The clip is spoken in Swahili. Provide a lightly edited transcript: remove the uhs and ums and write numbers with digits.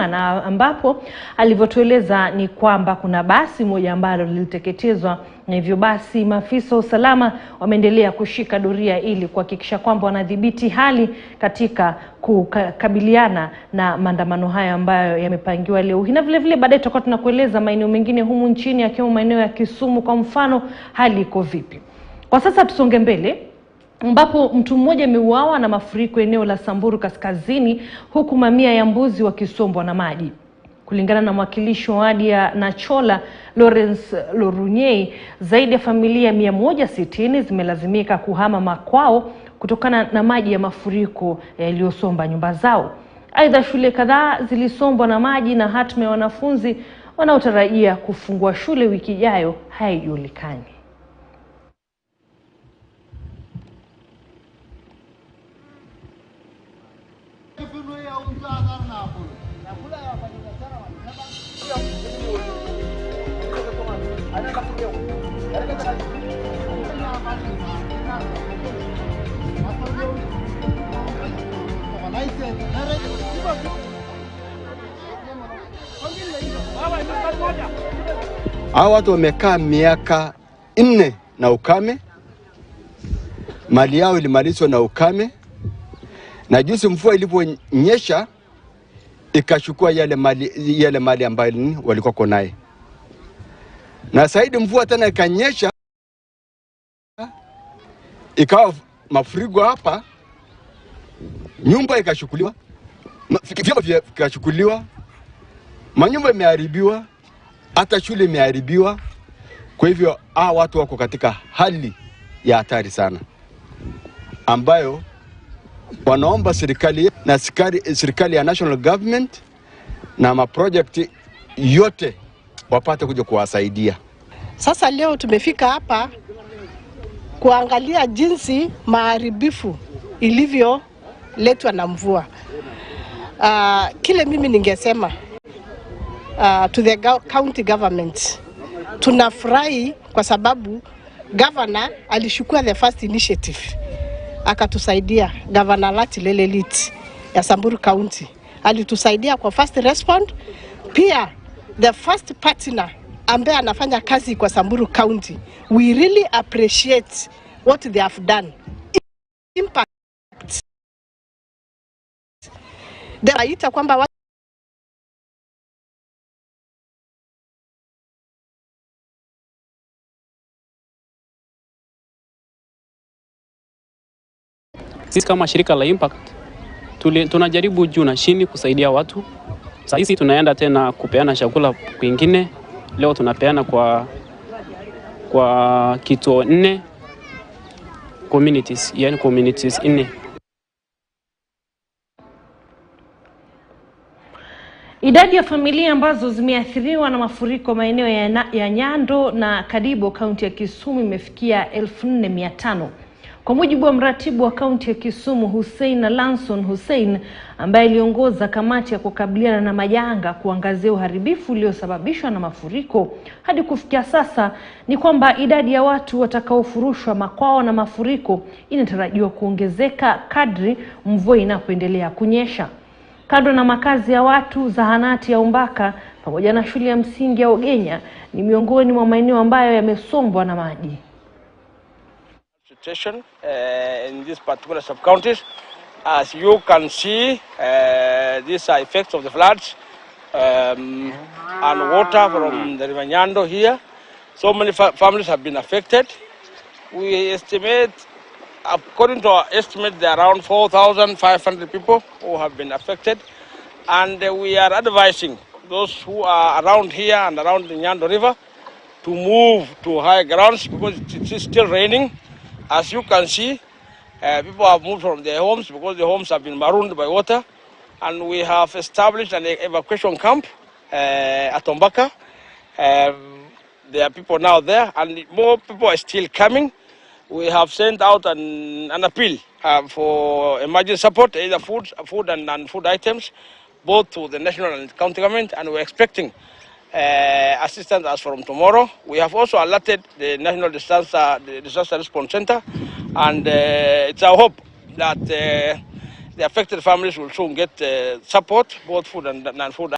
na ambapo alivyotueleza ni kwamba kuna basi moja ambalo liliteketezwa, na hivyo basi maafisa wa usalama wameendelea kushika doria ili kuhakikisha kwamba wanadhibiti hali katika kukabiliana na maandamano haya ambayo yamepangiwa leo hii. Na vile vile baadaye tutakuwa tunakueleza maeneo mengine humu nchini yakiwemo maeneo ya Kisumu kwa mfano hali iko vipi. Kwa sasa tusonge mbele, ambapo mtu mmoja ameuawa na mafuriko eneo la Samburu kaskazini, huku mamia ya mbuzi wakisombwa na maji. Kulingana na mwakilishi wa wadi ya Nachola Lawrence Lorunyei, zaidi ya familia 160 zimelazimika kuhama makwao kutokana na maji ya mafuriko yaliyosomba nyumba zao. Aidha, shule kadhaa zilisombwa na maji na hatma ya wanafunzi wanaotarajia kufungua shule wiki ijayo haijulikani. Hawa watu wamekaa miaka 4 na ukame, mali yao ilimalizwa na ukame, na juzi mvua iliponyesha ikachukua yale mali ambayo walikuwa naye, na zaidi mvua tena ikanyesha ikawa mafuriko hapa, nyumba ikachukuliwa, vyombo vikachukuliwa, manyumba imeharibiwa, hata shule imeharibiwa. Kwa hivyo watu wako katika hali ya hatari sana, ambayo wanaomba serikali ya national government na maproject yote wapate kuja kuwasaidia. Sasa leo tumefika hapa kuangalia jinsi maharibifu ilivyoletwa na mvua. Kile mimi ningesema to the county government, tunafurahi kwa sababu governor alishukua the first initiative akatusaidia. Governor Lati Lelelit ya Samburu County alitusaidia kwa first respond. Pia the first partner ambaye anafanya kazi kwa Samburu County, we really appreciate what they have done. Impact aita kwamba sisi kama shirika la Impact tunajaribu juu na chini kusaidia watu. Sasa hizi tunaenda tena kupeana chakula kwingine. Leo tunapeana kwa kituo 4 communities, yani communities 4. Idadi ya familia ambazo zimeathiriwa na mafuriko maeneo ya Nyando na Kadibo kaunti ya Kisumu imefikia 1400. Kwa mujibu wa mratibu wa kaunti ya Kisumu Hussein Lanson Hussein, ambaye aliongoza kamati ya kukabiliana na majanga kuangazia uharibifu uliosababishwa na mafuriko, hadi kufikia sasa ni kwamba idadi ya watu watakaofurushwa makwao na mafuriko inatarajiwa kuongezeka kadri mvua inapoendelea kunyesha. Kando na makazi ya watu, zahanati ya Umbaka pamoja na shule ya msingi ya Ogenya ni miongoni mwa maeneo ambayo yamesombwa na maji. In these particular sub-counties, as you can see, these are effects of the floods and water from the River Nyando here. So many families have been affected. We estimate, according to our estimate, there are around 4,500 people who have been affected, and we are advising those who are around here and around the Nyando River to move to higher grounds because it is still raining. As you can see, people have moved from their homes because the homes have been marooned by water, and we have established an evacuation camp at Umbaka. There are people now there, and more people are still coming. We have sent out an appeal for emergency support, either food and non-food items, both to the national and county government, and we're expecting assistance as from tomorrow. We have also alerted the National Disaster Response Center, and it's our hope that the affected families will soon get support, both food and non-food.